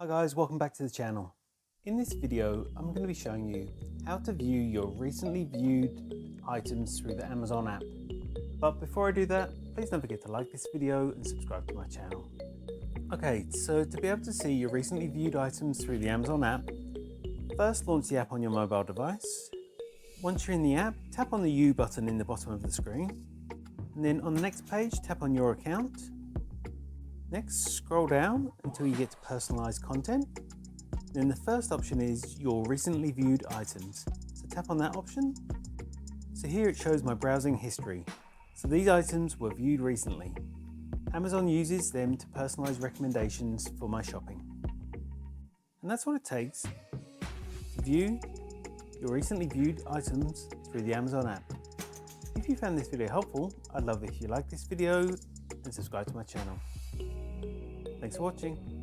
Hi guys, welcome back to the channel. In this video, I'm going to be showing you how to view your recently viewed items through the Amazon app. But before I do that, please don't forget to like this video and subscribe to my channel. Okay, so to be able to see your recently viewed items through the Amazon app, first launch the app on your mobile device. Once you're in the app, tap on the U button in the bottom of the screen. And then on the next page, tap on your account. Next, scroll down until you get to personalized content. Then the first option is your recently viewed items. So tap on that option. So here it shows my browsing history. So these items were viewed recently. Amazon uses them to personalize recommendations for my shopping. And that's what it takes to view your recently viewed items through the Amazon app. If you found this video helpful, I'd love it if you like this video and subscribe to my channel. Thanks for watching.